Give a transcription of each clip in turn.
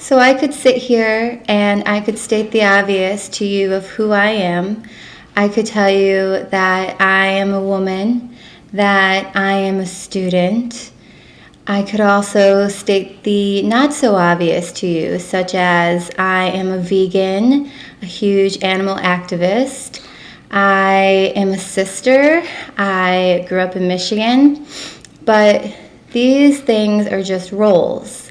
So I could sit here and I could state the obvious to you of who I am. I could tell you that I am a woman, that I am a student. I could also state the not so obvious to you, such as I am a vegan, a huge animal activist. I am a sister. I grew up in Michigan. But these things are just roles.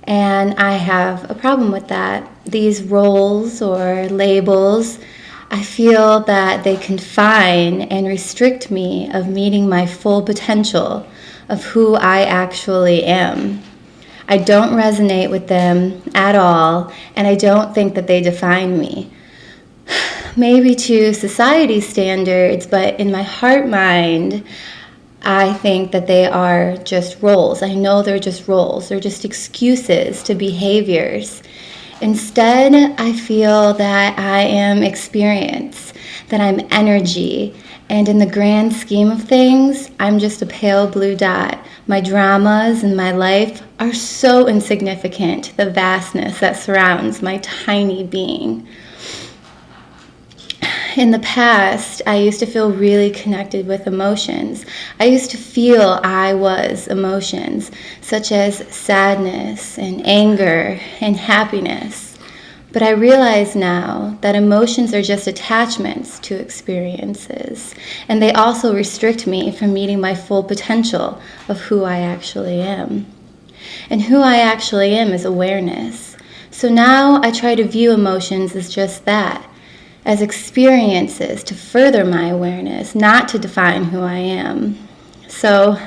And I have a problem with that. These roles or labels, I feel that they confine and restrict me of meeting my full potential of who I actually am. I don't resonate with them at all, and I don't think that they define me. Maybe to society standards, but in my heart mind, I think that they are just roles. I know they're just roles. They're just excuses to behaviors. Instead, I feel that I am experience, that I'm energy, and in the grand scheme of things, I'm just a pale blue dot. My dramas in my life are so insignificant to the vastness that surrounds my tiny being. In the past, I used to feel really connected with emotions. I used to feel I was emotions, such as sadness and anger and happiness. But I realize now that emotions are just attachments to experiences, and they also restrict me from meeting my full potential of who I actually am. And who I actually am is awareness. So now I try to view emotions as just that, as experiences to further my awareness, not to define who I am. So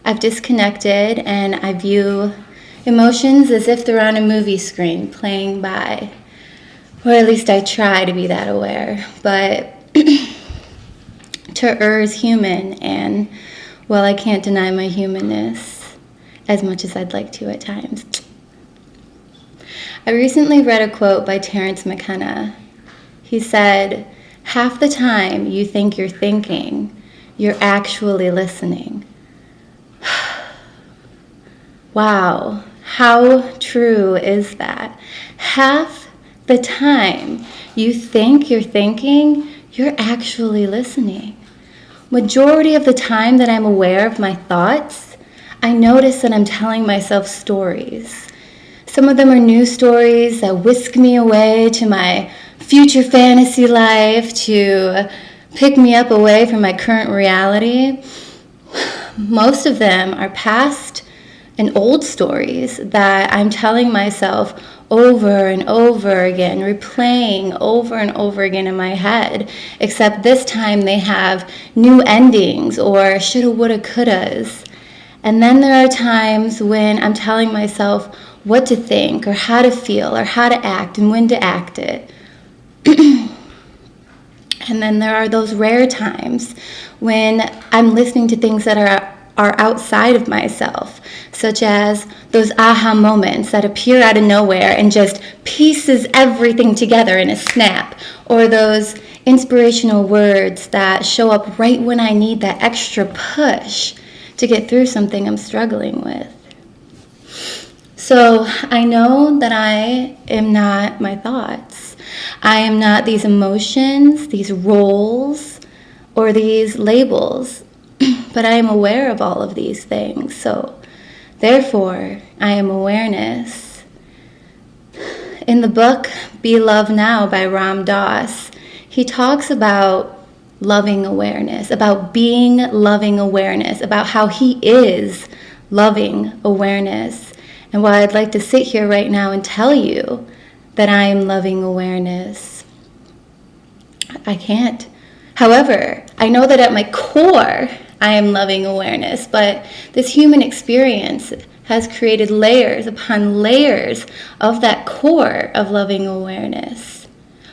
I've disconnected and I view emotions as if they're on a movie screen playing by, or at least I try to be that aware. But to err is human, and well, I can't deny my humanness as much as I'd like to at times. I recently read a quote by Terrence McKenna. He said, "Half the time you think you're thinking, you're actually listening." Wow, how true is that? Half the time you think you're thinking, you're actually listening. Majority of the time that I'm aware of my thoughts, I notice that I'm telling myself stories. Some of them are new stories that whisk me away to my future fantasy life, to pick me up away from my current reality. Most of them are past and old stories that I'm telling myself over and over again, replaying over and over again in my head, except this time they have new endings or shoulda, woulda, couldas. And then there are times when I'm telling myself what to think or how to feel or how to act and when to act it. And then there are those rare times when I'm listening to things that are outside of myself, such as those aha moments that appear out of nowhere and just pieces everything together in a snap, or those inspirational words that show up right when I need that extra push to get through something I'm struggling with. So I know that I am not my thoughts. I am not these emotions, these roles, or these labels, but I am aware of all of these things. So therefore, I am awareness. In the book, Be Love Now by Ram Dass, he talks about loving awareness, about being loving awareness, about how he is loving awareness. And while I'd like to sit here right now and tell you that I am loving awareness, I can't. However, I know that at my core, I am loving awareness, but this human experience has created layers upon layers of that core of loving awareness.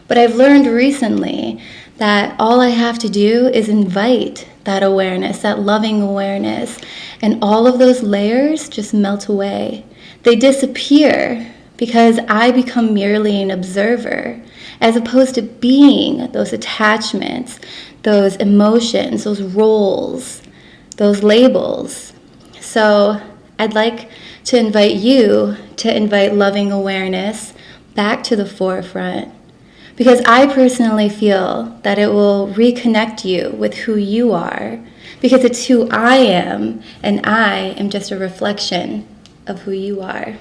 But I've learned recently that all I have to do is invite that awareness, that loving awareness, and all of those layers just melt away. They disappear because I become merely an observer, as opposed to being those attachments, those emotions, those roles, those labels. So I'd like to invite you to invite loving awareness back to the forefront. Because I personally feel that it will reconnect you with who you are, because it's who I am, and I am just a reflection of who you are.